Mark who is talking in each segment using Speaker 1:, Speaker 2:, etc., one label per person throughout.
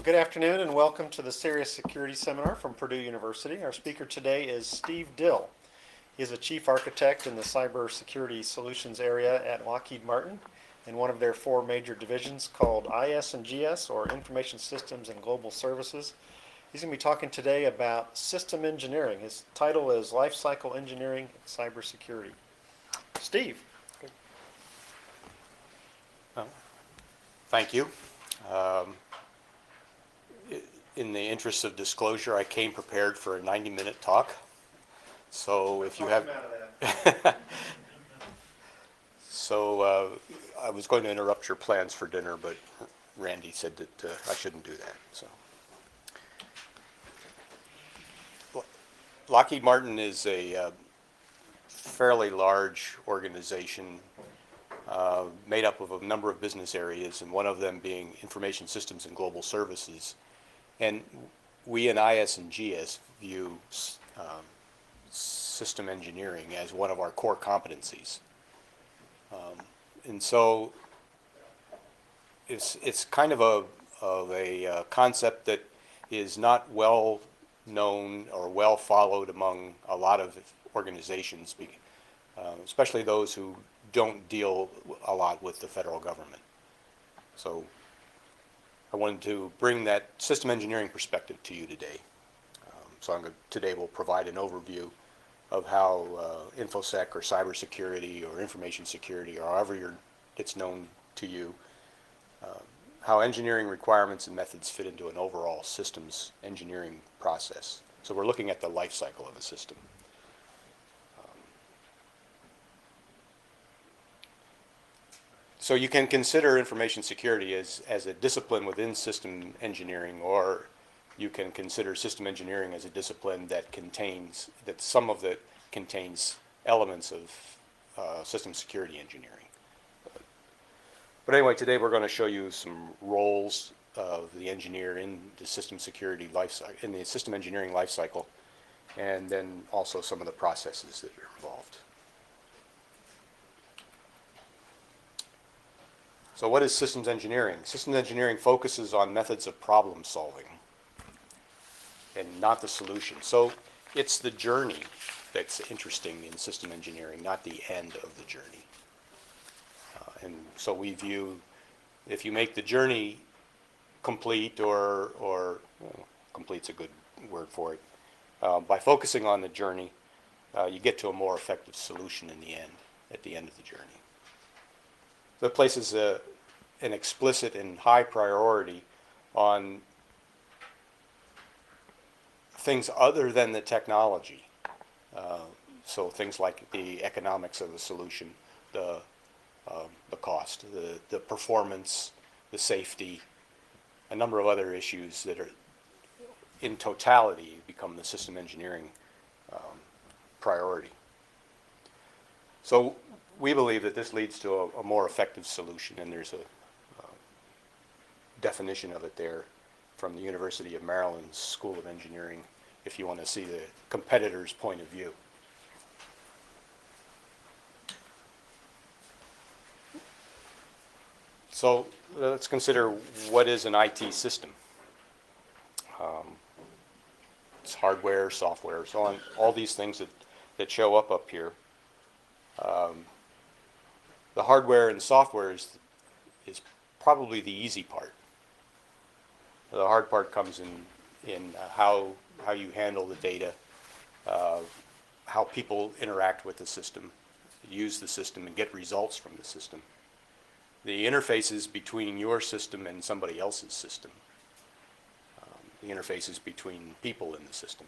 Speaker 1: Good afternoon and welcome to the CERIAS Security Seminar from Purdue University. Our speaker today is Steve Dill. He is a chief architect in the cybersecurity solutions area at Lockheed Martin in one of their four major divisions called IS&GS, or Information Systems and Global Services. He's going to be talking today about system engineering. His title is Lifecycle Engineering and Cybersecurity. Steve.
Speaker 2: Thank you. In the interest of disclosure, I came prepared for a 90-minute talk. So if you have, I was going to interrupt your plans for dinner, but Randy said that I shouldn't do that. So Lockheed Martin is a fairly large organization made up of a number of business areas, and one of them being Information Systems and Global Services. And we in IS&GS view system engineering as one of our core competencies. And so it's kind of a concept that is not well known or well followed among a lot of organizations, especially those who don't deal a lot with the federal government. So I wanted to bring that system engineering perspective to you today. Today we'll provide an overview of how InfoSec or cybersecurity or information security, or however it's known to you, how engineering requirements and methods fit into an overall systems engineering process. So we're looking at the life cycle of a system. So you can consider information security as a discipline within system engineering, or you can consider system engineering as a discipline that contains elements of system security engineering. But anyway, today we're going to show you some roles of the engineer in the system security lifecycle, in the system engineering lifecycle, and then also some of the processes that are involved. So what is systems engineering? Systems engineering focuses on methods of problem solving and not the solution. So it's the journey that's interesting in system engineering, not the end of the journey. And so we view, if you make the journey complete, or complete's a good word for it, by focusing on the journey, you get to a more effective solution at the end of the journey. That places an explicit and high priority on things other than the technology. So things like the economics of the solution, the cost, the performance, the safety, a number of other issues that are in totality become the system engineering priority. So we believe that this leads to a more effective solution, and there's a definition of it there from the University of Maryland's School of Engineering, if you want to see the competitor's point of view. So let's consider what is an IT system. It's hardware, software, so on, all these things that show up here. The hardware and software is probably the easy part. The hard part comes in how you handle the data, how people interact with the system, use the system, and get results from the system. The interfaces between your system and somebody else's system. The interfaces between people in the system.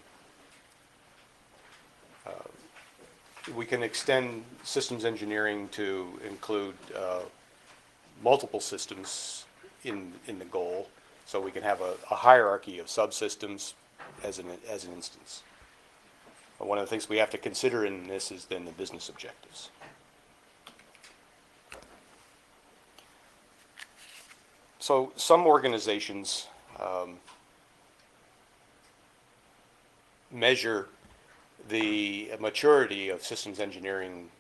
Speaker 2: We can extend systems engineering to include multiple systems in the goal, so we can have a hierarchy of subsystems as an instance. But one of the things we have to consider in this is then the business objectives. So some organizations measure the maturity of systems engineering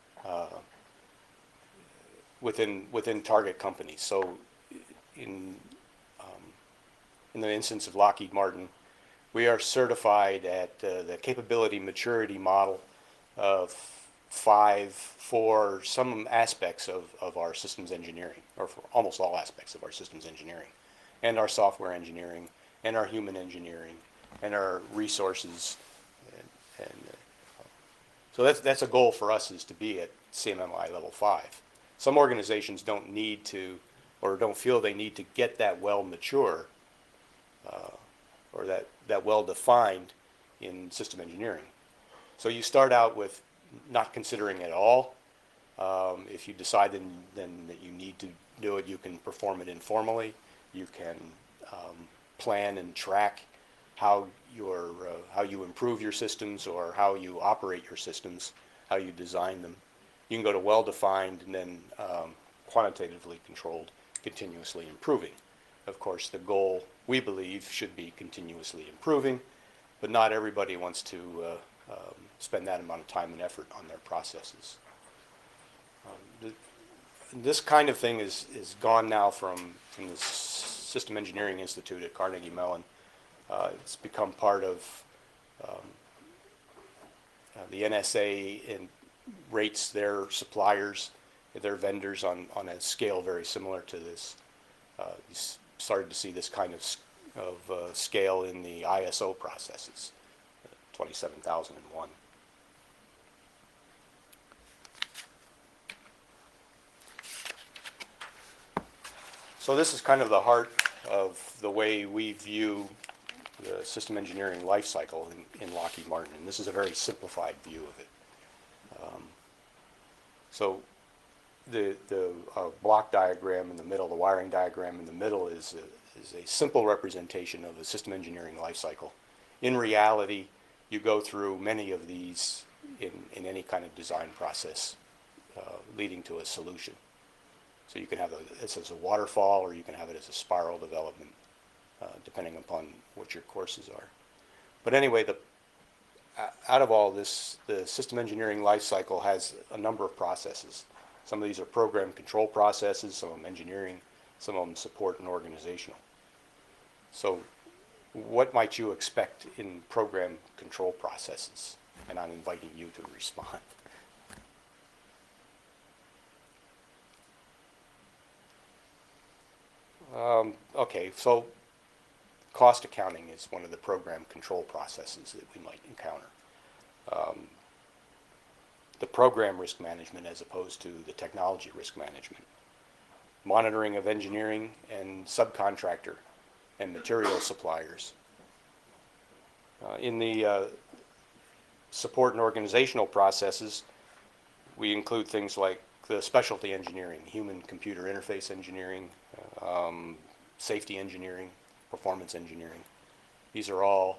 Speaker 2: within target companies. So in in the instance of Lockheed Martin, we are certified at the capability maturity model of 5 for some aspects of our systems engineering, or for almost all aspects of our systems engineering, and our software engineering, and our human engineering, and our resources. So that's a goal for us, is to be at CMMI level 5. Some organizations don't need to, or don't feel they need to get that well mature, or that well defined in system engineering. So you start out with not considering it at all. If you decide then that you need to do it, you can perform it informally. You can plan and track how you improve your systems, or how you operate your systems, how you design them. You can go to well-defined and then quantitatively controlled, continuously improving. Of course, the goal, we believe, should be continuously improving, but not everybody wants to spend that amount of time and effort on their processes. This kind of thing is gone now from the System Engineering Institute at Carnegie Mellon. It's become part of the NSA, and rates their suppliers, their vendors on a scale very similar to this. You started to see this kind of scale in the ISO processes, 27001. So this is kind of the heart of the way we view the system engineering life cycle in Lockheed Martin, and this is a very simplified view of it. So the block diagram in the middle, the wiring diagram in the middle, is a simple representation of the system engineering life cycle. In reality, you go through many of these in any kind of design process, leading to a solution. So you can have this as a waterfall, or you can have it as a spiral development, depending upon what your courses are. But anyway, out of all this, the system engineering life cycle has a number of processes. Some of these are program control processes, some of them engineering, some of them support and organizational. So what might you expect in program control processes? And I'm inviting you to respond. Okay, so cost accounting is one of the program control processes that we might encounter. The program risk management as opposed to the technology risk management. Monitoring of engineering and subcontractor and material suppliers. In the support and organizational processes, we include things like the specialty engineering, human-computer interface engineering, safety engineering, performance engineering. These are all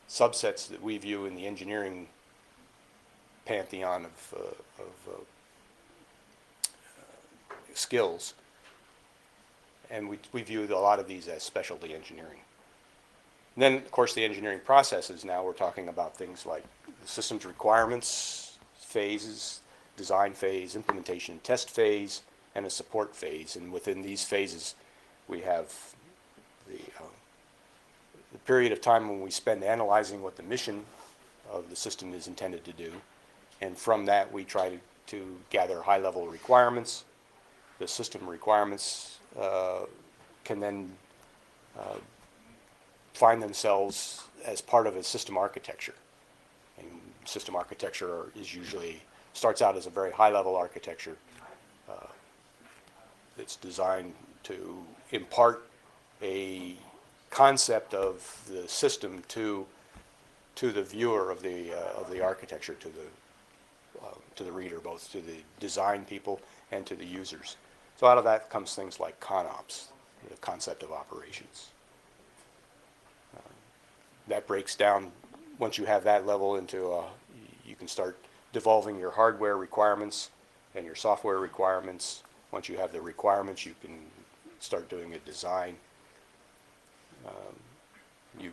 Speaker 2: subsets that we view in the engineering pantheon of skills, and we view a lot of these as specialty engineering. And then, of course, the engineering processes. Now we're talking about things like the systems requirements phases, design phase, implementation test phase, and a support phase. And within these phases, we have the period of time when we spend analyzing what the mission of the system is intended to do. And from that, we try to gather high-level requirements. The system requirements can then find themselves as part of a system architecture. And system architecture starts out as a very high-level architecture. It's designed to impart a concept of the system to the viewer of the architecture, to the reader, both to the design people and to the users. So out of that comes things like ConOps, the concept of operations. That breaks down, once you have that level, into you can start devolving your hardware requirements and your software requirements. Once you have the requirements, you can start doing a design. You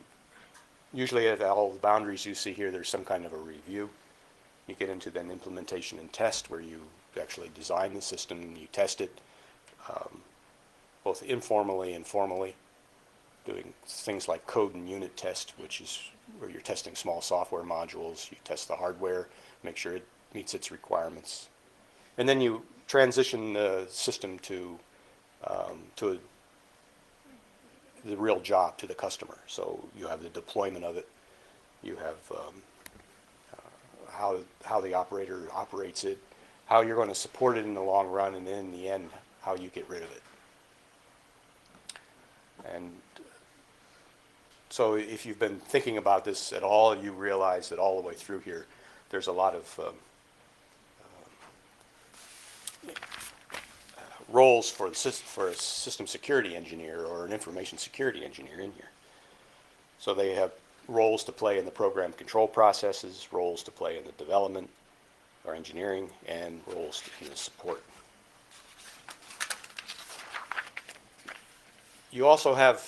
Speaker 2: usually at all the boundaries you see here, there's some kind of a review. You get into then implementation and test, where you actually design the system and you test it, both informally and formally. doing things like code and unit test, which is where you're testing small software modules. You test the hardware, make sure it meets its requirements. And then you transition the system to the real job, to the customer. So you have the deployment of it. You have how the operator operates it, how you're going to support it in the long run, and then in the end, how you get rid of it. And so if you've been thinking about this at all, you realize that all the way through here, there's a lot of roles for a system security engineer or an information security engineer in here. So they have roles to play in the program control processes, roles to play in the development or engineering, and roles in the support. You also have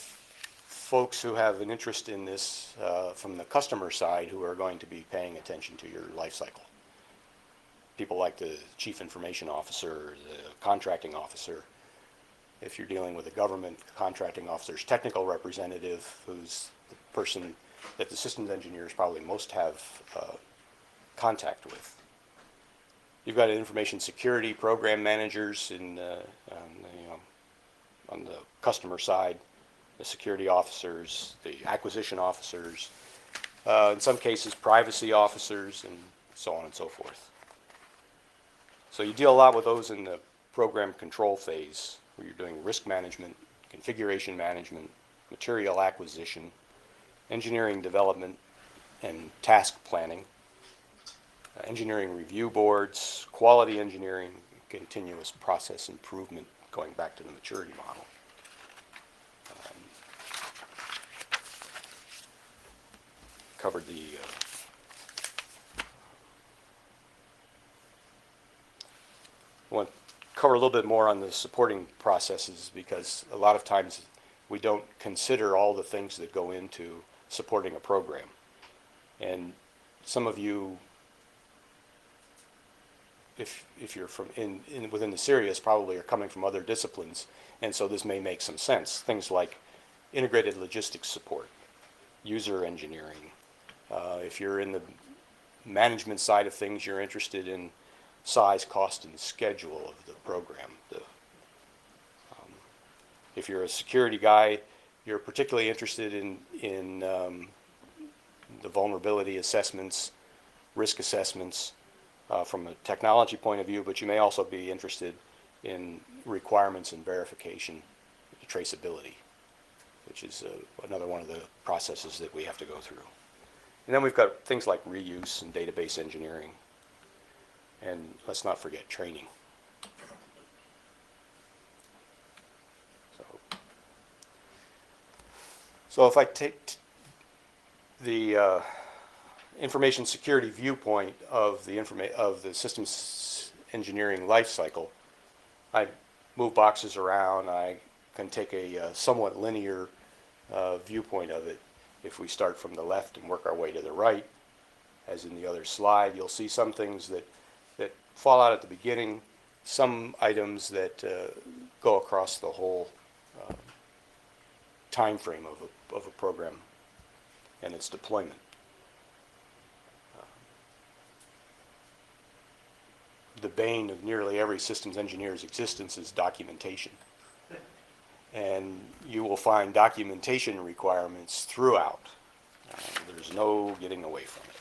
Speaker 2: folks who have an interest in this from the customer side who are going to be paying attention to your life cycle. People like the chief information officer, the contracting officer. If you're dealing with a government, the contracting officer's technical representative, who's the person that the systems engineers probably most have contact with. You've got information security program managers on the customer side, the security officers, the acquisition officers, in some cases privacy officers, and so on and so forth. So you deal a lot with those in the program control phase, where you're doing risk management, configuration management, material acquisition, engineering development, and task planning, engineering review boards, quality engineering, continuous process improvement, going back to the maturity model. Covered the I want to cover a little bit more on the supporting processes, because a lot of times we don't consider all the things that go into supporting a program. And some of you, if you're from within the CERIAS, probably are coming from other disciplines, and so this may make some sense. Things like integrated logistics support, user engineering. If you're in the management side of things, you're interested in size, cost, and schedule of the program. If you're a security guy, you're particularly interested in the vulnerability assessments, risk assessments from a technology point of view, but you may also be interested in requirements and verification, traceability, which is another one of the processes that we have to go through. And then we've got things like reuse and database engineering. And let's not forget training. So if I take the information security viewpoint of the systems engineering life cycle, I move boxes around. I can take a somewhat linear viewpoint of it. If we start from the left and work our way to the right, as in the other slide, you'll see some things that fall out at the beginning, some items that go across the whole time frame of a program and its deployment. The bane of nearly every systems engineer's existence is documentation. And you will find documentation requirements throughout. There's no getting away from it.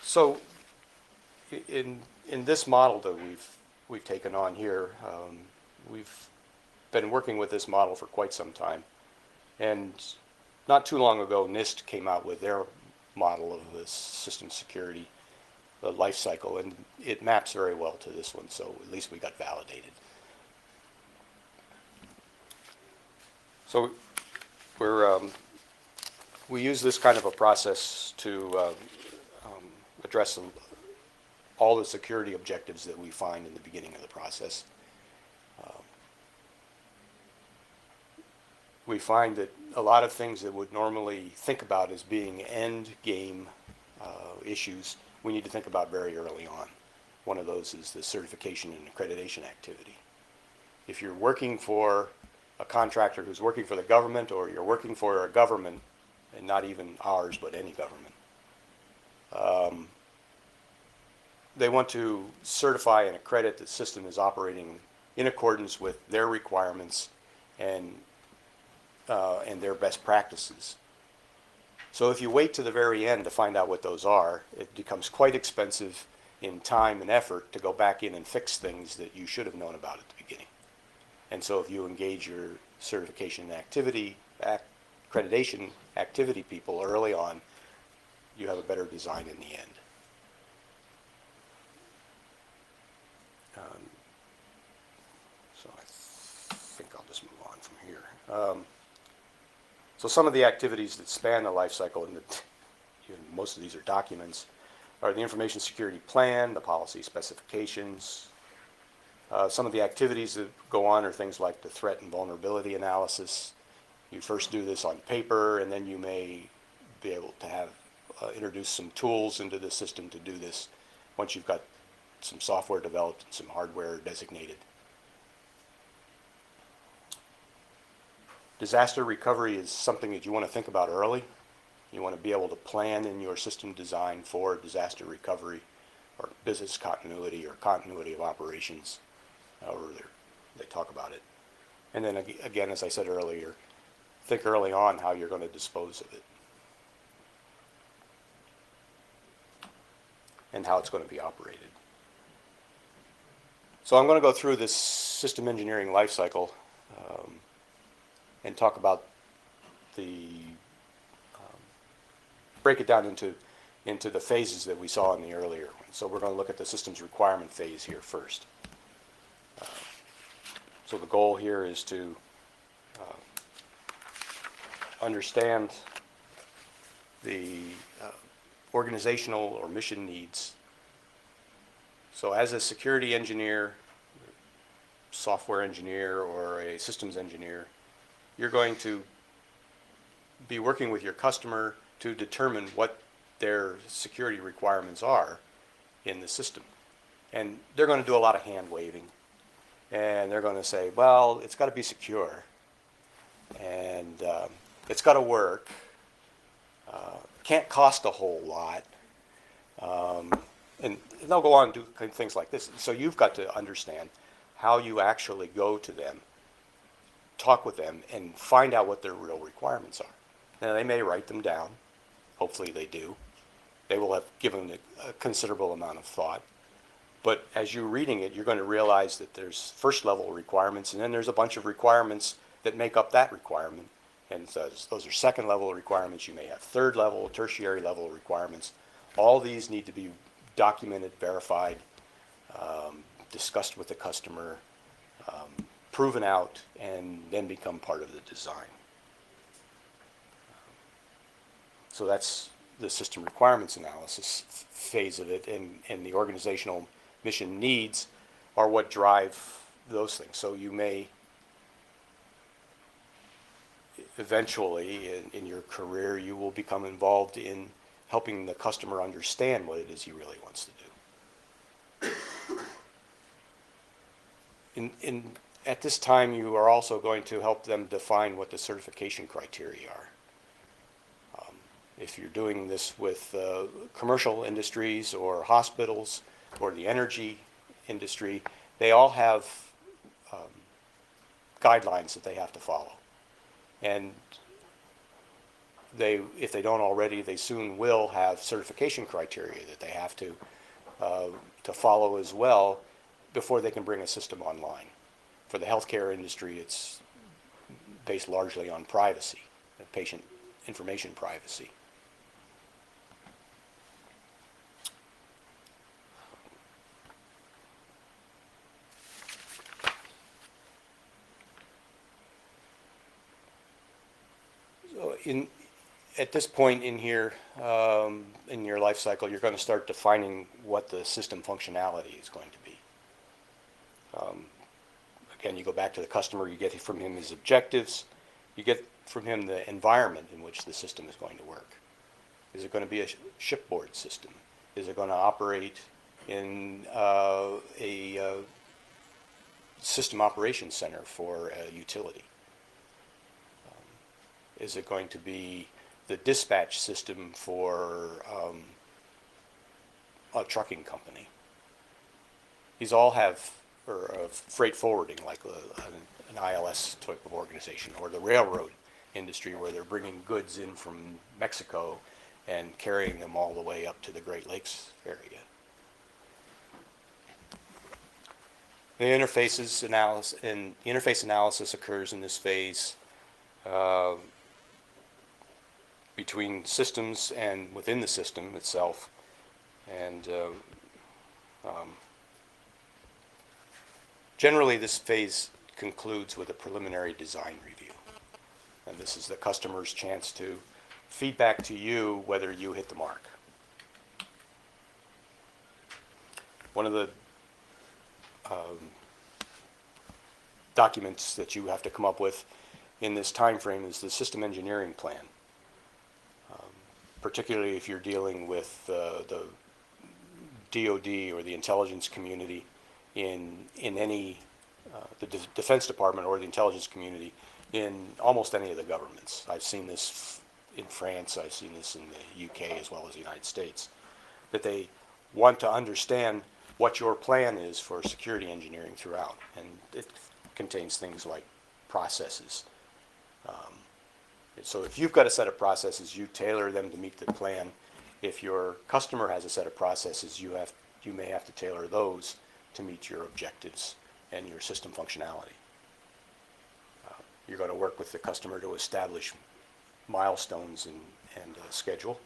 Speaker 2: So in this model that we've taken on here, we've been working with this model for quite some time. And not too long ago, NIST came out with their model of the system security, the life cycle, and it maps very well to this one, so at least we got validated. So we use this kind of a process to address all the security objectives that we find in the beginning of the process. We find that a lot of things that would normally think about as being end game issues, we need to think about very early on. One of those is the certification and accreditation activity. If you're working for a contractor who's working for the government, or you're working for a government, and not even ours, but any government, they want to certify and accredit that the system is operating in accordance with their requirements and their best practices. So if you wait to the very end to find out what those are, it becomes quite expensive in time and effort to go back in and fix things that you should have known about at the beginning. And so if you engage your certification activity, accreditation activity people early on, you have a better design in the end. So I think I'll just move on from here. So some of the activities that span the life cycle, and most of these are documents, are the information security plan, the policy specifications. Some of the activities that go on are things like the threat and vulnerability analysis. You first do this on paper, and then you may be able to have introduce some tools into the system to do this once you've got some software developed and some hardware designated. Disaster recovery is something that you want to think about early. You want to be able to plan in your system design for disaster recovery or business continuity or continuity of operations, however they talk about it. And then again, as I said earlier, think early on how you're going to dispose of it and how it's going to be operated. So I'm going to go through this system engineering life cycle and talk about break it down into the phases that we saw in the earlier one. So we're going to look at the systems requirement phase here first. So the goal here is to understand the organizational or mission needs. So as a security engineer, software engineer, or a systems engineer, you're going to be working with your customer to determine what their security requirements are in the system. And they're going to do a lot of hand waving. And they're going to say, well, it's got to be secure. And it's got to work. Can't cost a whole lot. And they'll go on and do things like this. So you've got to understand how you actually go to them, talk with them, and find out what their real requirements are. Now, they may write them down. Hopefully they do. They will have given a considerable amount of thought. But as you're reading it, you're going to realize that there's first level requirements, and then there's a bunch of requirements that make up that requirement. And so those are second level requirements. You may have third level, tertiary level requirements. All these need to be documented, verified, discussed with the customer, proven out, and then become part of the design. So that's the system requirements analysis phase of it, and the organizational mission needs are what drive those things. So you may eventually in your career, you will become involved in helping the customer understand what it is he really wants to do. At this time, you are also going to help them define what the certification criteria are. If you're doing this with commercial industries or hospitals or the energy industry, they all have guidelines that they have to follow. And if they don't already, they soon will have certification criteria that they have to follow as well before they can bring a system online. For the healthcare industry, it's based largely on privacy, patient information privacy. So at this point in here, in your life cycle, you're going to start defining what the system functionality is going to be. Again, you go back to the customer, you get from him his objectives, you get from him the environment in which the system is going to work. Is it going to be a shipboard system? Is it going to operate in a system operations center for a utility? Is it going to be the dispatch system for a trucking company? These all have, or freight forwarding, like an ILS type of organization, or the railroad industry where they're bringing goods in from Mexico and carrying them all the way up to the Great Lakes area. The interface analysis occurs in this phase between systems and within the system itself, and generally this phase concludes with a preliminary design review. And this is the customer's chance to feedback to you whether you hit the mark. One of the documents that you have to come up with in this time frame is the system engineering plan, particularly if you're dealing with the DoD or the intelligence community in any, the Defense Department or the intelligence community in almost any of the governments. I've seen this in France, I've seen this in the UK as well as the United States, that they want to understand what your plan is for security engineering throughout. And it contains things like processes. So if you've got a set of processes, you tailor them to meet the plan. If your customer has a set of processes, you may have to tailor those to meet your objectives and your system functionality. You're going to work with the customer to establish milestones and schedule,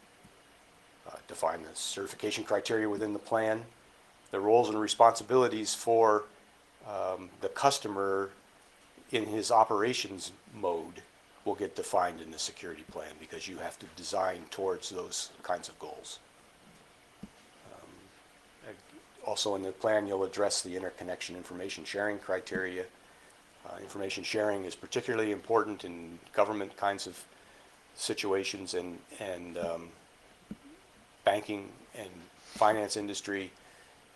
Speaker 2: define the certification criteria within the plan, the roles and responsibilities for the customer in his operations mode will get defined in the security plan because you have to design towards those kinds of goals. Also in the plan, you'll address the interconnection information sharing criteria. Information sharing is particularly important in government kinds of situations and banking and finance industry,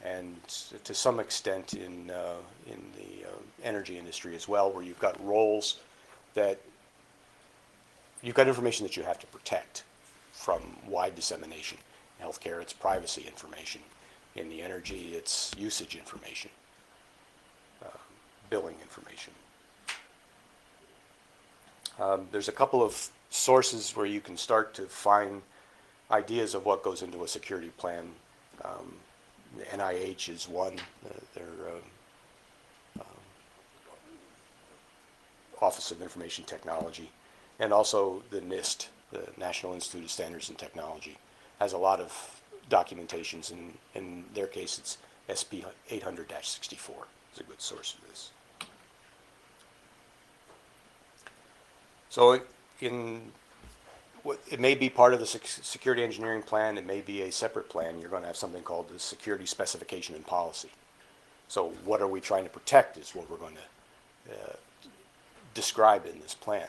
Speaker 2: and to some extent in the energy industry as well, where you've got roles that you've got information that you have to protect from wide dissemination. In healthcare, it's privacy information. In the energy, it's usage information, billing information. There's a couple of sources where you can start to find ideas of what goes into a security plan. The NIH is one, their Office of Information Technology, and also the NIST, the National Institute of Standards and Technology, has a lot of documentations. In their case, it's SP 800-64 is a good source for this. So it may be part of the security engineering plan, it may be a separate plan. You're going to have something called the security specification and policy. So what are we trying to protect is what we're going to describe in this plan.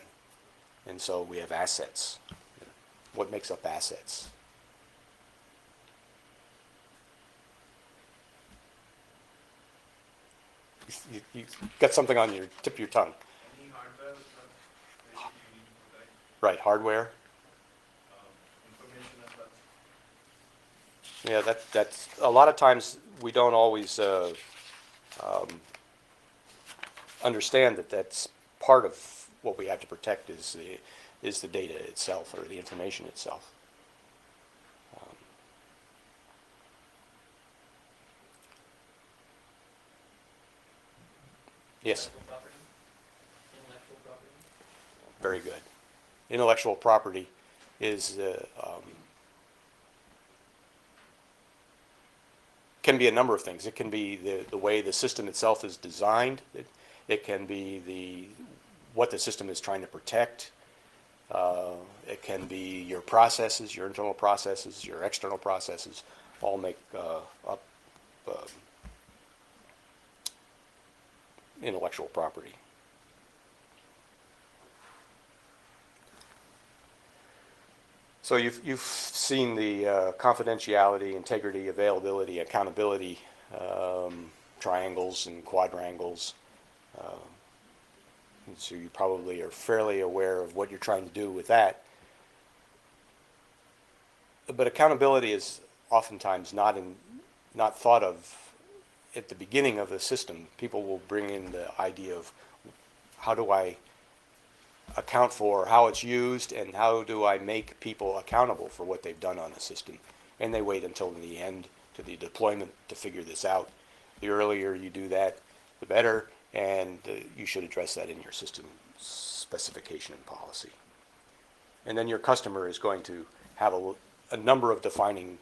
Speaker 2: And so we have assets. What makes up assets? You got something on your tip of your tongue.
Speaker 3: Any hardware which you need to protect,
Speaker 2: Right, hardware.
Speaker 3: information as well.
Speaker 2: Yeah, that's a lot of times we don't always understand that that's part of what we have to protect is the data itself or the information itself. Yes.
Speaker 3: Intellectual property.
Speaker 2: Very good. Intellectual property is can be a number of things. It can be the way the system itself is designed. It can be what the system is trying to protect. It can be your processes, your internal processes, your external processes, all make up intellectual property. So you've seen the confidentiality, integrity, availability, accountability triangles and quadrangles. And so you probably are fairly aware of what you're trying to do with that. But accountability is oftentimes not thought of at the beginning of a system. People will bring in the idea of how do I account for how it's used and how do I make people accountable for what they've done on a system. And they wait until the end to the deployment to figure this out. The earlier you do that, the better, and you should address that in your system specification and policy. And then your customer is going to have a number of defining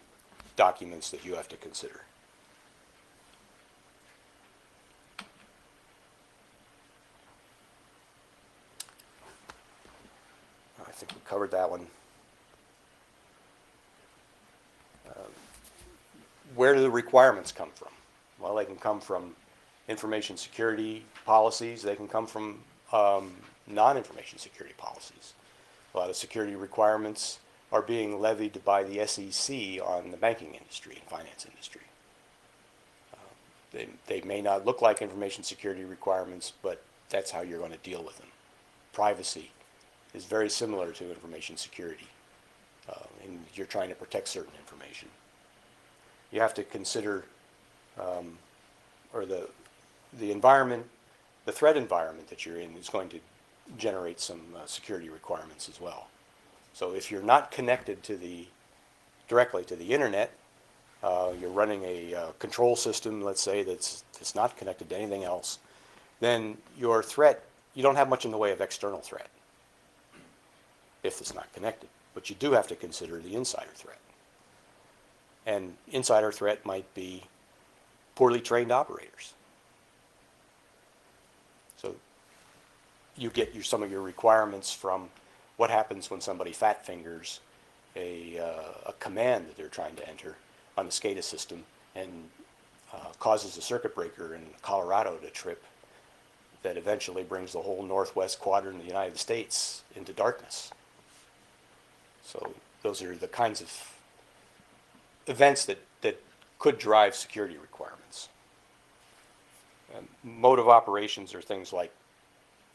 Speaker 2: documents that you have to consider. I think we covered that one. Where do the requirements come from? Well, they can come from information security policies. They can come from non-information security policies. A lot of security requirements are being levied by the SEC on the banking industry and finance industry. They may not look like information security requirements, but that's how you're going to deal with them. Privacy is very similar to information security, and you're trying to protect certain information. You have to consider, or the environment, the threat environment that you're in is going to generate some security requirements as well. So if you're not connected directly to the internet, you're running a control system, let's say, that's not connected to anything else, then your threat, you don't have much in the way of external threat if it's not connected. But you do have to consider the insider threat. And insider threat might be poorly trained operators. So you get some of your requirements from what happens when somebody fat fingers a command that they're trying to enter on the SCADA system and causes a circuit breaker in Colorado to trip that eventually brings the whole northwest quadrant of the United States into darkness. So those are the kinds of events that could drive security requirements. Mode of operations are things like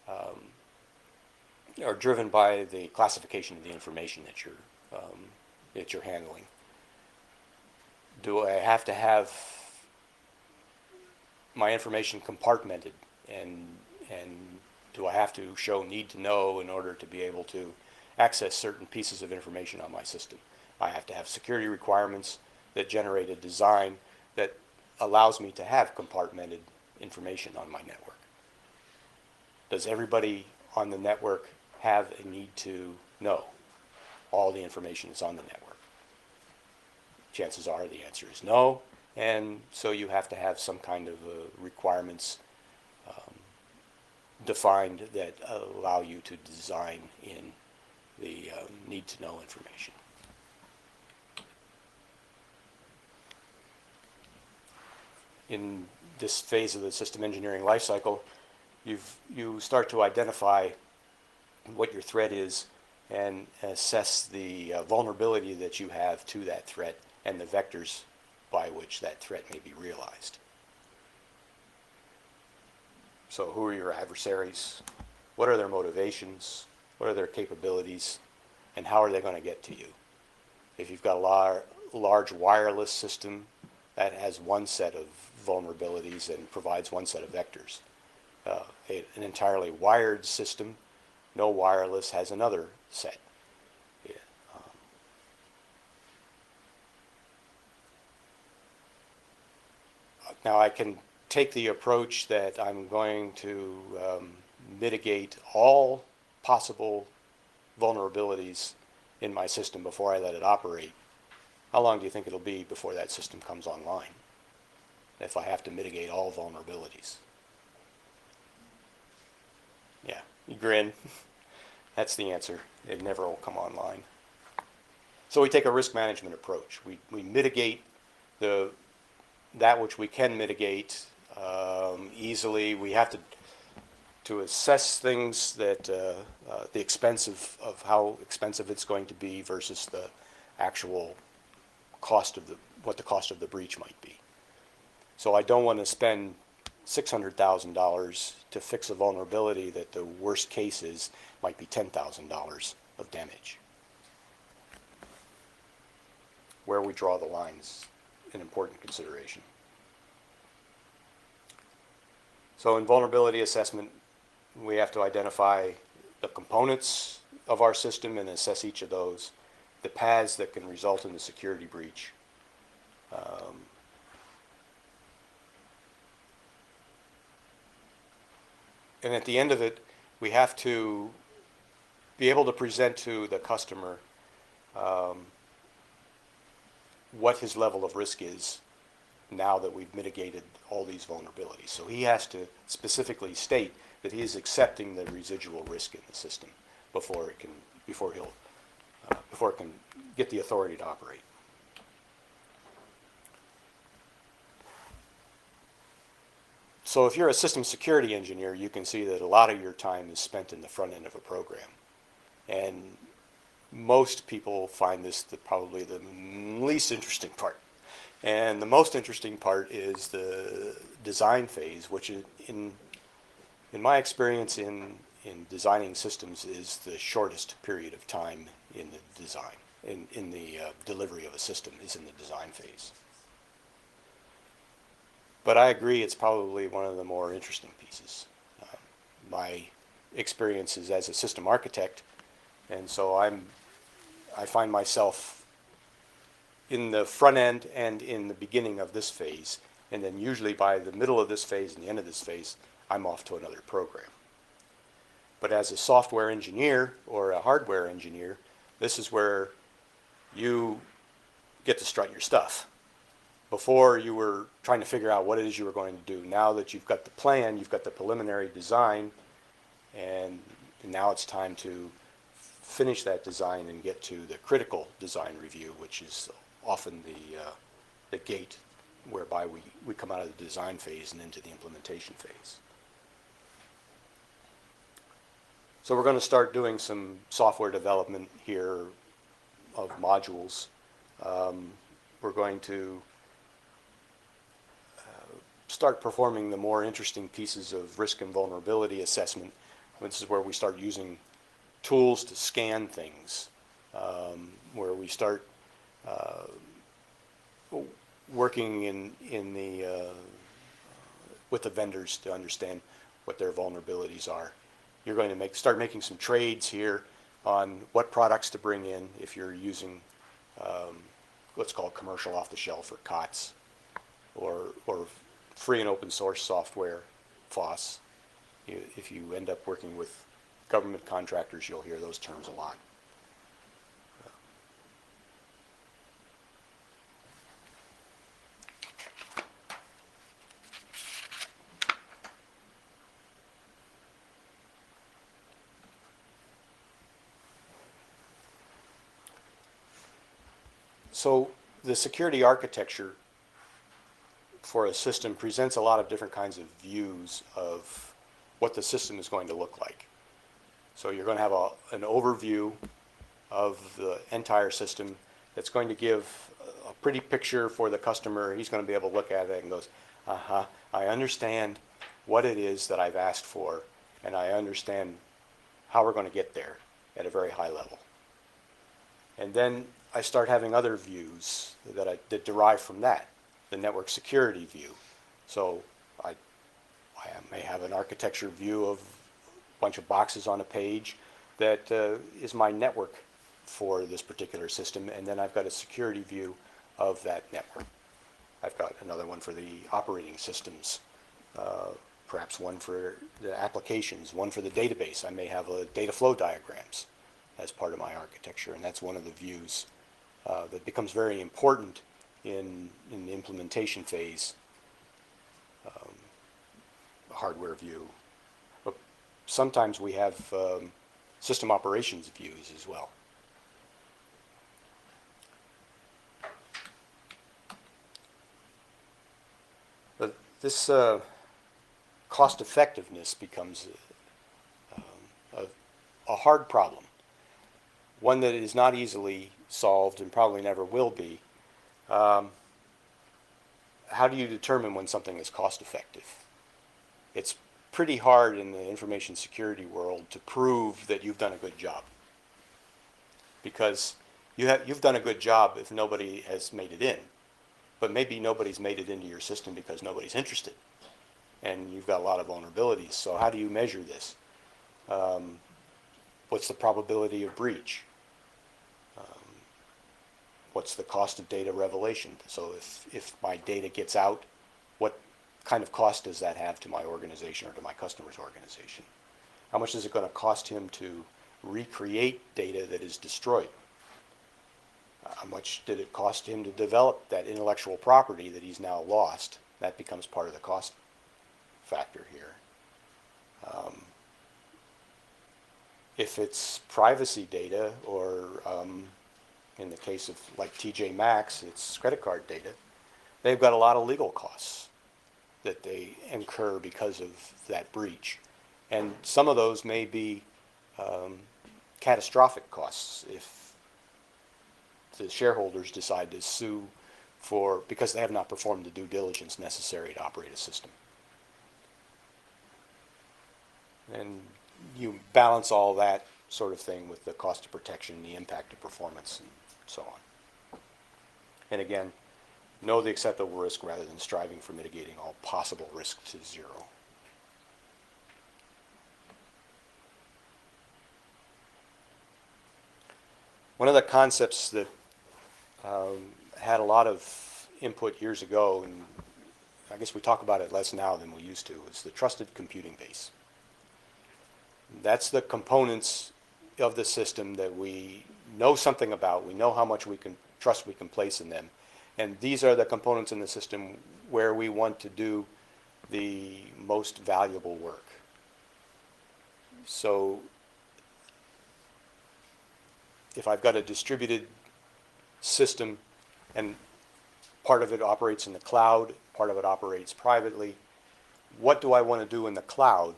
Speaker 2: are driven by the classification of the information that you're handling. Do I have to have my information compartmented, and do I have to show need to know in order to be able to access certain pieces of information on my system? I have to have security requirements that generate a design that allows me to have compartmented information on my network. Does everybody on the network have a need to know all the information that's on the network? Chances are the answer is no, and so you have to have some kind of requirements defined that allow you to design in the need to know information. In this phase of the system engineering lifecycle, you start to identify what your threat is and assess the vulnerability that you have to that threat and the vectors by which that threat may be realized. So who are your adversaries? What are their motivations? What are their capabilities? And how are they going to get to you? If you've got a large wireless system, that has one set of vulnerabilities and provides one set of vectors. An entirely wired system, no wireless, has another set. Yeah. Now I can take the approach that I'm going to mitigate all possible vulnerabilities in my system before I let it operate. How long do you think it'll be before that system comes online if I have to mitigate all vulnerabilities? Yeah, you grin. That's the answer. It never will come online. So we take a risk management approach. We mitigate that which we can mitigate easily. We have to to assess things that, the expense of how expensive it's going to be versus the actual cost of what the cost of the breach might be. So I don't want to spend $600,000 to fix a vulnerability that the worst case is might be $10,000 of damage. Where we draw the line is an important consideration. So in vulnerability assessment, we have to identify the components of our system and assess each of those, the paths that can result in the security breach. And at the end of it, we have to be able to present to the customer what his level of risk is now that we've mitigated all these vulnerabilities. So he has to specifically state that he is accepting the residual risk in the system before it can get the authority to operate. So if you're a system security engineer, you can see that a lot of your time is spent in the front end of a program. And most people find this probably the least interesting part. And the most interesting part is the design phase, which in my experience in designing systems is the shortest period of time in the design, in the delivery of a system is in the design phase. But I agree it's probably one of the more interesting pieces. My experience is as a system architect, and so I find myself in the front end and in the beginning of this phase, and then usually by the middle of this phase and the end of this phase, I'm off to another program. But as a software engineer or a hardware engineer, this is where you get to strut your stuff. Before, you were trying to figure out what it is you were going to do. Now that you've got the plan, you've got the preliminary design, and now it's time to finish that design and get to the critical design review, which is often the gate whereby we come out of the design phase and into the implementation phase. So we're going to start doing some software development here of modules. We're going to start performing the more interesting pieces of risk and vulnerability assessment. This is where we start using tools to scan things, where we start working with the vendors to understand what their vulnerabilities are. You're going to start making some trades here on what products to bring in if you're using what's called commercial off-the-shelf or COTS, or free and open source software, FOSS. If you end up working with government contractors, you'll hear those terms a lot. So the security architecture for a system presents a lot of different kinds of views of what the system is going to look like. So you're going to have an overview of the entire system that's going to give a pretty picture for the customer. He's going to be able to look at it and goes, I understand what it is that I've asked for, and I understand how we're going to get there at a very high level. And then I start having other views that derive from that, the network security view. So I may have an architecture view of a bunch of boxes on a page that is my network for this particular system, and then I've got a security view of that network. I've got another one for the operating systems, perhaps one for the applications, one for the database. I may have data flow diagrams as part of my architecture, and that's one of the views that becomes very important in the implementation phase, hardware view. But sometimes we have system operations views as well. But this cost effectiveness becomes a hard problem, one that is not easily solved and probably never will be. How do you determine when something is cost effective? It's pretty hard in the information security world to prove that you've done a good job, because you've done a good job if nobody has made it in, but maybe nobody's made it into your system because nobody's interested, and you've got a lot of vulnerabilities. So how do you measure this? What's the probability of breach? What's the cost of data revelation? So if my data gets out, what kind of cost does that have to my organization or to my customer's organization? How much is it going to cost him to recreate data that is destroyed? How much did it cost him to develop that intellectual property that he's now lost? That becomes part of the cost factor here. If it's privacy data, or in the case of like TJ Maxx, it's credit card data, they've got a lot of legal costs that they incur because of that breach. And some of those may be catastrophic costs if the shareholders decide to sue because they have not performed the due diligence necessary to operate a system. And you balance all that sort of thing with the cost of protection, the impact of performance, and so on. And again, know the acceptable risk rather than striving for mitigating all possible risk to zero. One of the concepts that had a lot of input years ago, and I guess we talk about it less now than we used to, is the trusted computing base. That's the components of the system that we know something about. We know how much we can trust we can place in them. And these are the components in the system where we want to do the most valuable work. So if I've got a distributed system and part of it operates in the cloud, part of it operates privately, what do I want to do in the cloud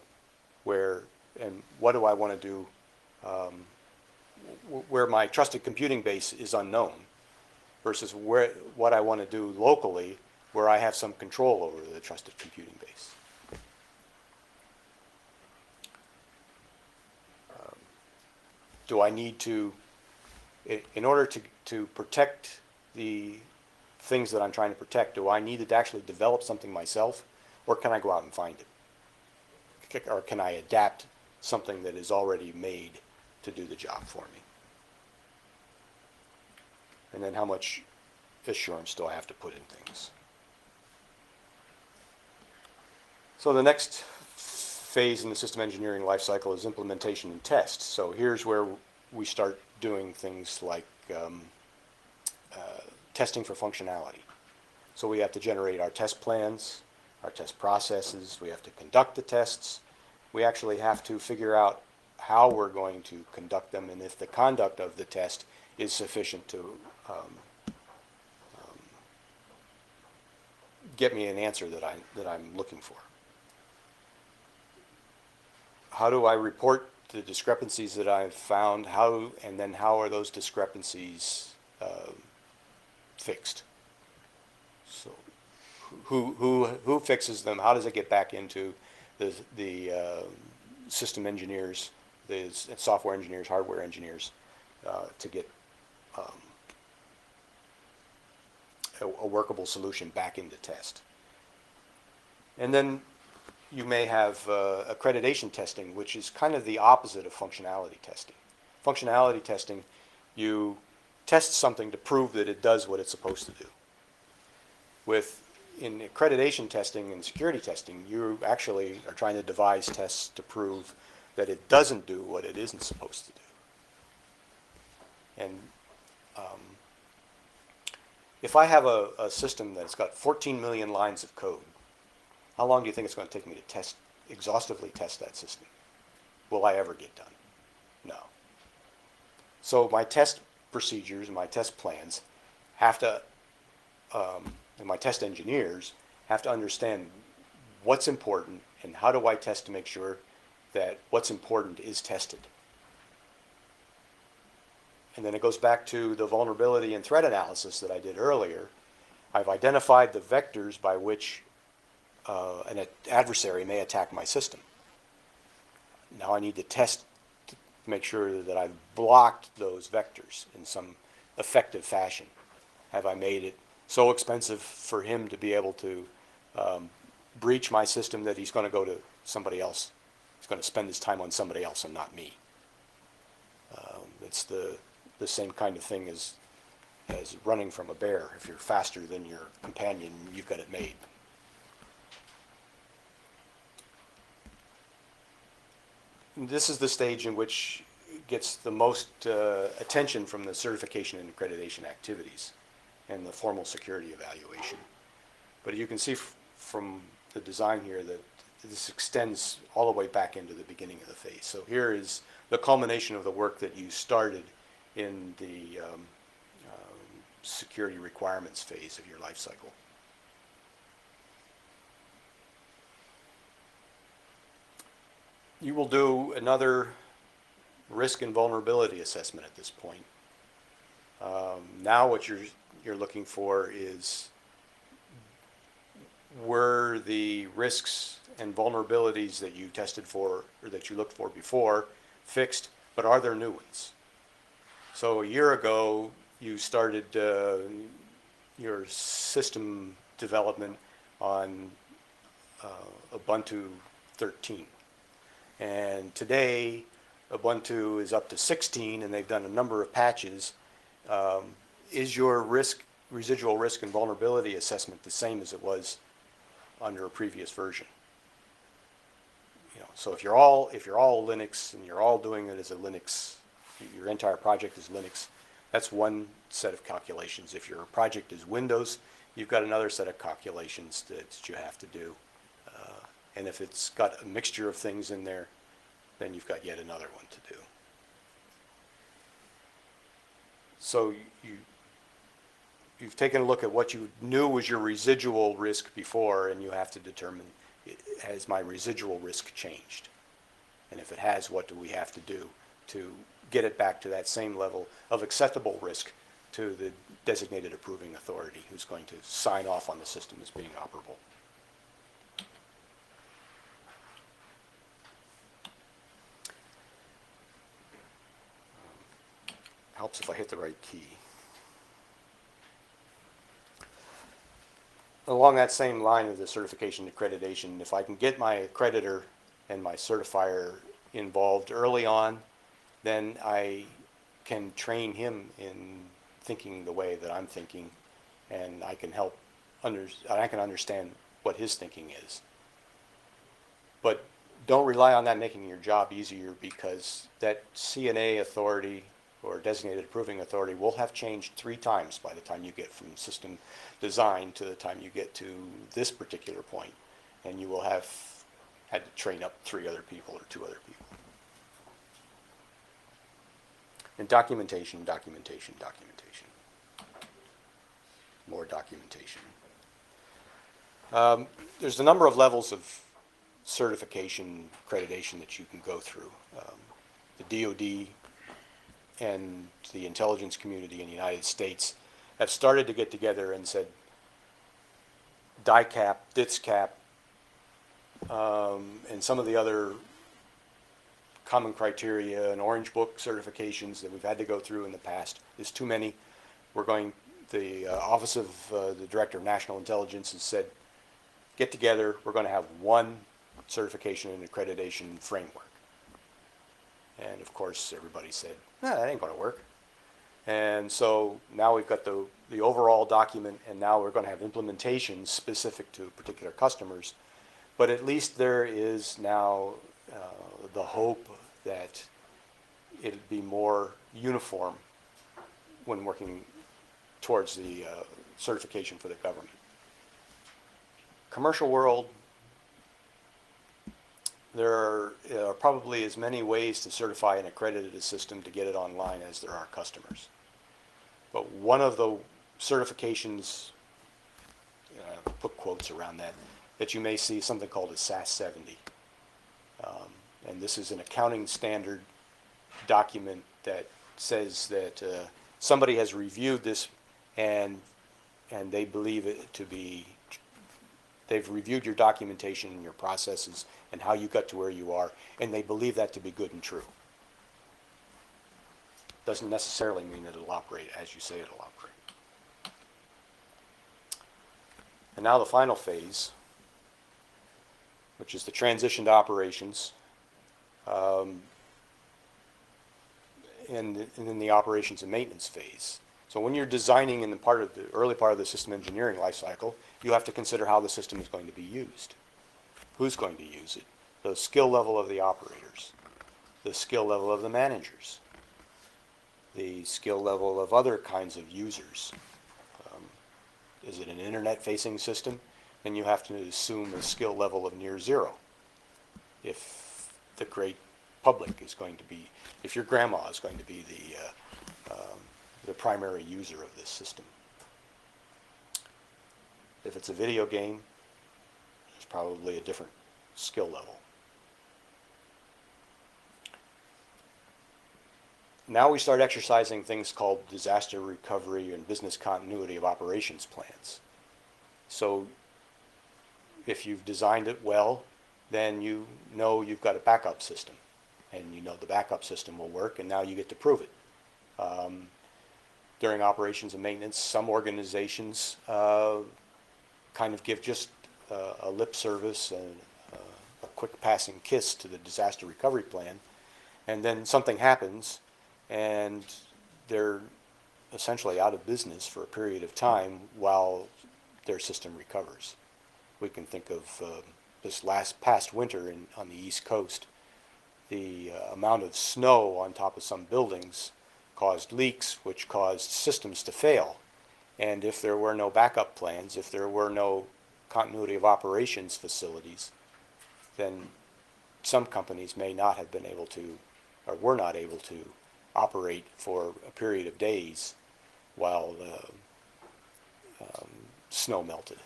Speaker 2: and what do I want to do where my trusted computing base is unknown, versus what I want to do locally where I have some control over the trusted computing base. Do I need to, in order to protect the things that I'm trying to protect, do I need to actually develop something myself, or can I go out and find it? Or can I adapt something that is already made to do the job for me? And then how much assurance do I have to put in things? So the next phase in the system engineering lifecycle is implementation and test. So here's where we start doing things like testing for functionality. So we have to generate our test plans, our test processes, we have to conduct the tests, we actually have to figure out how we're going to conduct them, and if the conduct of the test is sufficient to get me an answer that I'm looking for. How do I report the discrepancies that I've found? And then how are those discrepancies fixed? So who fixes them? How does it get back into the system engineers, the software engineers, hardware engineers, to get a workable solution back into test? And then you may have accreditation testing, which is kind of the opposite of functionality testing. Functionality testing, you test something to prove that it does what it's supposed to do. In accreditation testing and security testing, you actually are trying to devise tests to prove that it doesn't do what it isn't supposed to do. And if I have a system that's got 14 million lines of code, how long do you think it's going to take me to exhaustively test that system? Will I ever get done? No. So my test procedures and my test plans have to, and my test engineers have to understand what's important and how do I test to make sure that what's important is tested. And then it goes back to the vulnerability and threat analysis that I did earlier. I've identified the vectors by which an adversary may attack my system. Now I need to test to make sure that I've blocked those vectors in some effective fashion. Have I made it so expensive for him to be able to breach my system that he's going to go to somebody else? He's going to spend his time on somebody else and not me. It's the same kind of thing as running from a bear. If you're faster than your companion, you've got it made. This is the stage in which it gets the most attention from the certification and accreditation activities and the formal security evaluation. But you can see from the design here that this extends all the way back into the beginning of the phase. So here is the culmination of the work that you started in the security requirements phase of your life cycle. You will do another risk and vulnerability assessment at this point. Now what you're looking for is, were the risks and vulnerabilities that you tested for or that you looked for before fixed, but are there new ones? So a year ago you started your system development on Ubuntu 13. And today, Ubuntu is up to 16, and they've done a number of patches. Is your residual risk and vulnerability assessment the same as it was under a previous version? So if you're all Linux and you're all doing it as a Linux, your entire project is Linux, that's one set of calculations. If your project is Windows, you've got another set of calculations that you have to do. And if it's got a mixture of things in there, then you've got yet another one to do. So you've taken a look at what you knew was your residual risk before, and you have to determine, has my residual risk changed? And if it has, what do we have to do to get it back to that same level of acceptable risk to the designated approving authority who's going to sign off on the system as being operable? Helps if I hit the right key. Along that same line of the certification accreditation, if I can get my accreditor and my certifier involved early on, then I can train him in thinking the way that I'm thinking, and I can help I can understand what his thinking is. But don't rely on that making your job easier, because that CNA authority or designated approving authority will have changed 3 times by the time you get from system design to the time you get to this particular point. And you will have had to train up 3 other people or 2 other people. And documentation, documentation, documentation. More documentation. There's a number of levels of certification, accreditation that you can go through. The DoD and the intelligence community in the United States have started to get together and said, DICAP, DITSCAP, and some of the other common criteria and Orange Book certifications that we've had to go through in the past is too many. The Office of the Director of National Intelligence has said, get together, we're going to have one certification and accreditation framework. And of course, everybody said, no, that ain't going to work. And so now we've got the overall document, and now we're going to have implementations specific to particular customers. But at least there is now the hope that it'll be more uniform when working towards the certification for the government. Commercial world, there are probably as many ways to certify an accredited system to get it online as there are customers. But one of the certifications, put quotes around that you may see something called a SAS 70. And this is an accounting standard document that says that somebody has reviewed this and they believe it to be, they've reviewed your documentation and your processes and how you got to where you are, and they believe that to be good and true. Doesn't necessarily mean that it'll operate as you say it'll operate. And now the final phase, which is the transition to operations, and then the operations and maintenance phase. So when you're designing in the early part of the system engineering life cycle, you have to consider how the system is going to be used. Who's going to use it? The skill level of the operators, the skill level of the managers, the skill level of other kinds of users. Is it an internet-facing system? Then you have to assume a skill level of near zero. If the great public is going to be, if your grandma is going to be the primary user of this system. If it's a video game, it's probably a different skill level. Now we start exercising things called disaster recovery and business continuity of operations plans. So if you've designed it well, then you know you've got a backup system, and you know the backup system will work, and now you get to prove it. During operations and maintenance, some organizations kind of give just a lip service and a quick passing kiss to the disaster recovery plan, and then something happens and they're essentially out of business for a period of time while their system recovers. We can think of this past winter on the East Coast. The amount of snow on top of some buildings caused leaks, which caused systems to fail. And if there were no backup plans, if there were no continuity of operations facilities, then some companies may not have been able to, or were not able to, operate for a period of days while the snow melted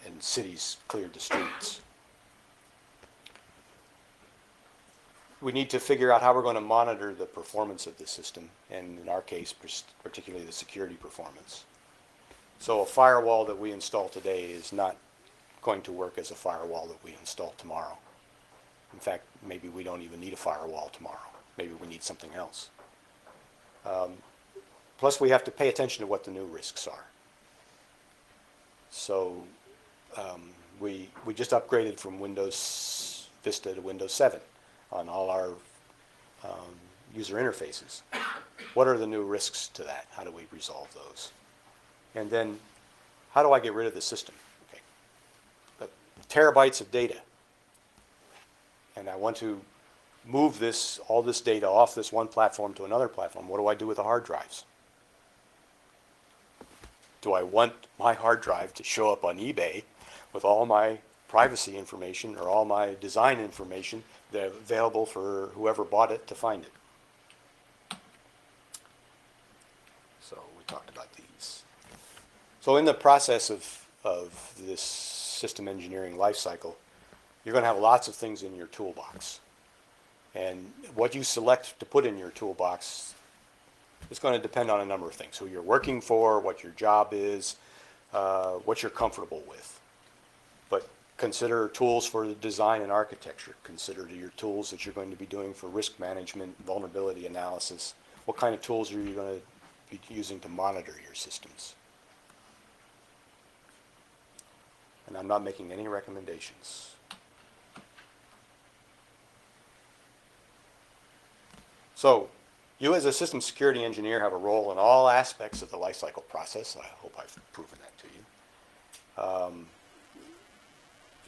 Speaker 2: and cities cleared the streets. We need to figure out how we're going to monitor the performance of the system, and in our case, particularly the security performance. So a firewall that we install today is not going to work as a firewall that we install tomorrow. In fact, maybe we don't even need a firewall tomorrow. Maybe we need something else. Plus, we have to pay attention to what the new risks are. So we just upgraded from Windows Vista to Windows 7 on all our user interfaces. What are the new risks to that? How do we resolve those? And then, how do I get rid of the system? Okay. Terabytes of data. And I want to move all this data off this one platform to another platform. What do I do with the hard drives? Do I want my hard drive to show up on eBay with all my privacy information or all my design information that's available for whoever bought it to find it? So we talked about these. So in the process of this system engineering life cycle, you're going to have lots of things in your toolbox. And what you select to put in your toolbox is going to depend on a number of things. Who you're working for, what your job is, what you're comfortable with. But consider tools for the design and architecture. Consider your tools that you're going to be doing for risk management, vulnerability analysis. What kind of tools are you going to be using to monitor your systems? And I'm not making any recommendations. So, you as a system security engineer have a role in all aspects of the lifecycle process. I hope I've proven that to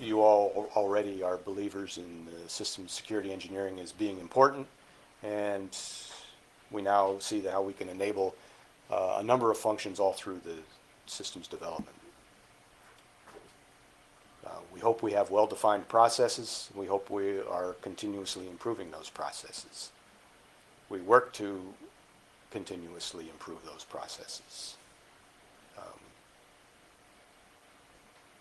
Speaker 2: you. You all already are believers in system security engineering as being important, and we now see how we can enable a number of functions all through the systems development. We hope we have well-defined processes. We hope we are continuously improving those processes. We work to continuously improve those processes.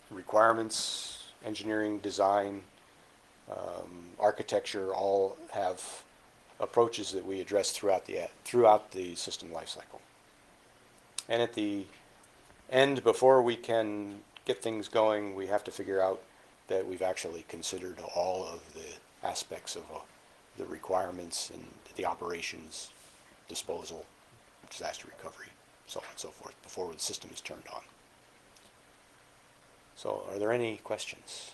Speaker 2: Requirements, engineering, design, architecture all have approaches that we address throughout the system lifecycle. And at the end, before we can get things going, we have to figure out that we've actually considered all of the aspects of the requirements and the operations, disposal, disaster recovery, so on and so forth, before the system is turned on. So are there any questions?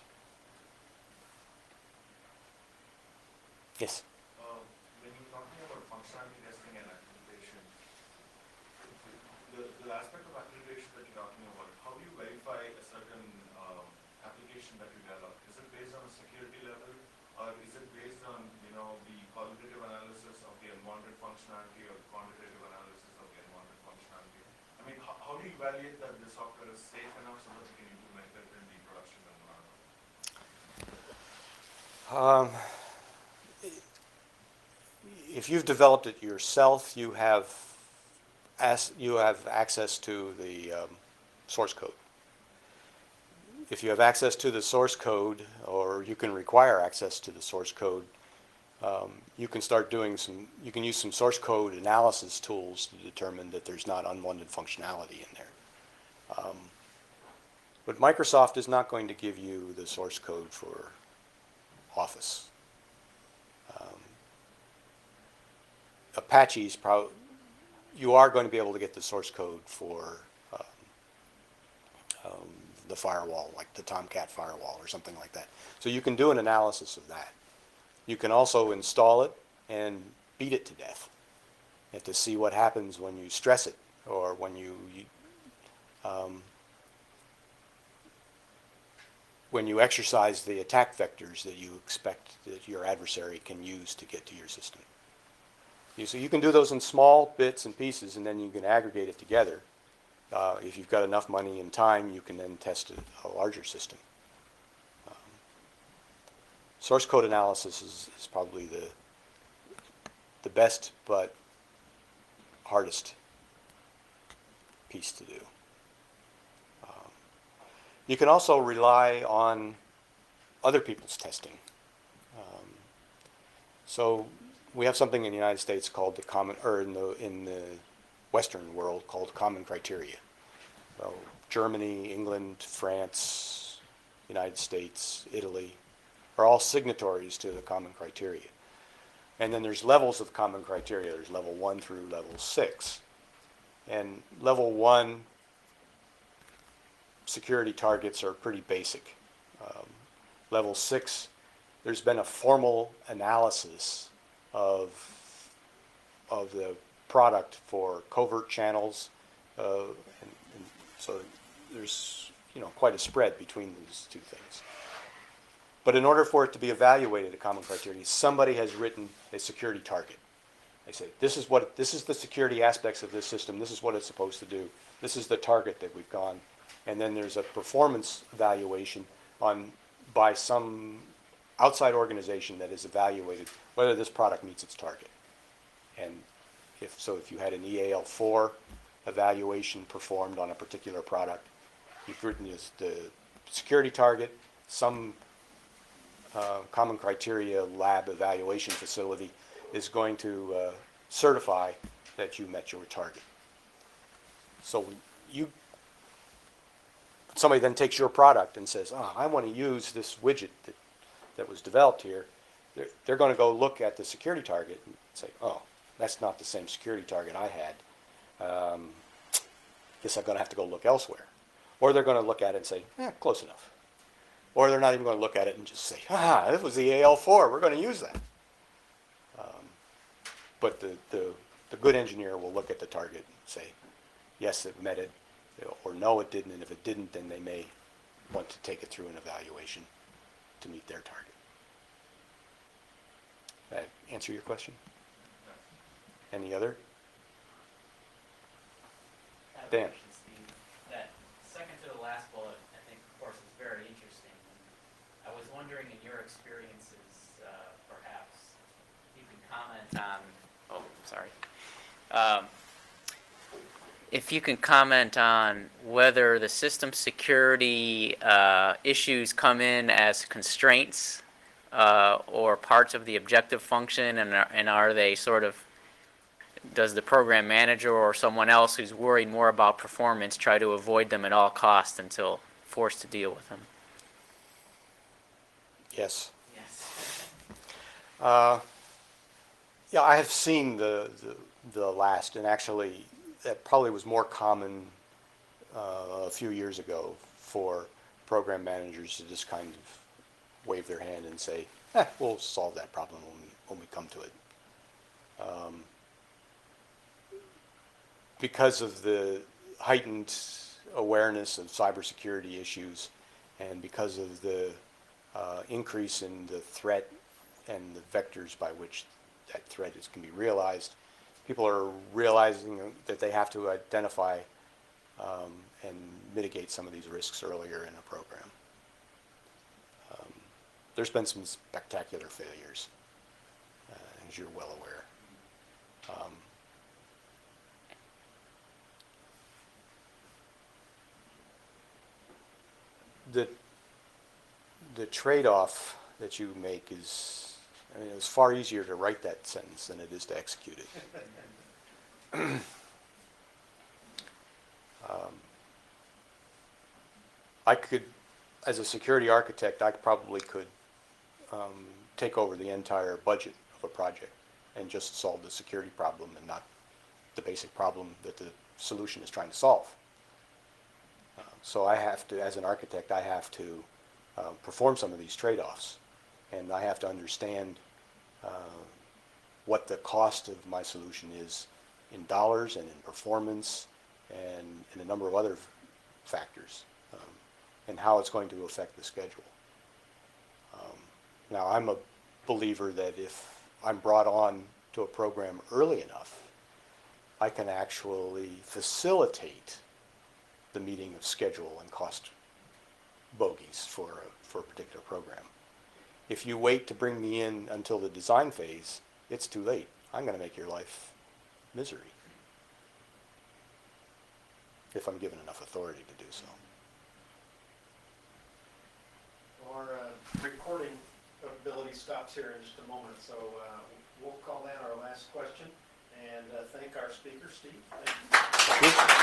Speaker 2: Yes?
Speaker 4: When you're talking about functionality testing and accreditation, the aspect of accreditation that you're talking about, how do you verify a certain application that you develop? Is it based on a security level, or is it based on, the qualitative analysis of the unwanted functionality or the quantitative analysis of the unwanted functionality? I mean, how do you evaluate that the software is safe enough so that you can implement it in the production environment?
Speaker 2: If you've developed it yourself, you have access to the source code. If you have access to the source code, or you can require access to the source code, you can start doing you can use some source code analysis tools to determine that there's not unwanted functionality in there. But Microsoft is not going to give you the source code for Office. Apache's you are going to be able to get the source code for the firewall, like the Tomcat firewall or something like that. So you can do an analysis of that. You can also install it and beat it to death, and to see what happens when you stress it, or when you exercise the attack vectors that you expect that your adversary can use to get to your system. So you can do those in small bits and pieces, and then you can aggregate it together. If you've got enough money and time, you can then test a larger system. Source code analysis is probably the best but hardest piece to do. You can also rely on other people's testing. So we have something in the United States called the common, or in the Western world called common criteria. So Germany, England, France, United States, Italy are all signatories to the common criteria. And then there's levels of common criteria. There's level 1 through level 6. And level 1 security targets are pretty basic. Level 6, there's been a formal analysis of the product for covert channels, and so there's quite a spread between these two things. But in order for it to be evaluated at common criteria, somebody has written a security target. They say, this is the security aspects of this system, this is what it's supposed to do, this is the target that we've gone. And then there's a performance evaluation by some outside organization that has evaluated whether this product meets its target. And if you had an EAL4 evaluation performed on a particular product, you've written the security target, some common criteria lab evaluation facility is going to certify that you met your target. So somebody then takes your product and says, I want to use this widget that was developed here. They're going to go look at the security target and say, that's not the same security target I had. Guess I'm going to have to go look elsewhere. Or they're going to look at it and say, close enough. Or they're not even going to look at it and just say, this was the AL4, we're going to use that. But the good engineer will look at the target and say, yes, it met it, or no, it didn't, and if it didn't, then they may want to take it through an evaluation to meet their target. That answer your question? Any other?
Speaker 5: I have a
Speaker 2: Dan.
Speaker 5: question, Steve. That second to the last bullet, I think, of course, is very interesting. I was wondering, in your experiences, perhaps, you can comment on. Oh, sorry. If you can comment on whether the system security issues come in as constraints or parts of the objective function, and are they sort of, does the program manager or someone else who's worried more about performance try to avoid them at all costs until forced to deal with them?
Speaker 2: Yes.
Speaker 5: Yes.
Speaker 2: Yeah, I have seen the last, and actually, that probably was more common a few years ago for program managers to just kind of wave their hand and say, we'll solve that problem when we come to it. Because of the heightened awareness of cybersecurity issues, and because of the increase in the threat and the vectors by which that threat can be realized, people are realizing that they have to identify and mitigate some of these risks earlier in a program. There's been some spectacular failures, as you're well aware. The trade-off that you make is, I mean, it's far easier to write that sentence than it is to execute it. I could, as a security architect, I probably could take over the entire budget of a project and just solve the security problem and not the basic problem that the solution is trying to solve. So I have to, as an architect, I have to perform some of these trade-offs, and I have to understand what the cost of my solution is in dollars and in performance and in a number of other factors, and how it's going to affect the schedule. Now, I'm a believer that if I'm brought on to a program early enough, I can actually facilitate the meeting of schedule and cost bogeys for a particular program. If you wait to bring me in until the design phase, it's too late. I'm going to make your life misery if I'm given enough authority to do so.
Speaker 1: Our recording ability stops here in just a moment, so we'll call that our last question and thank our speaker, Steve. Thank you.
Speaker 2: Thank you.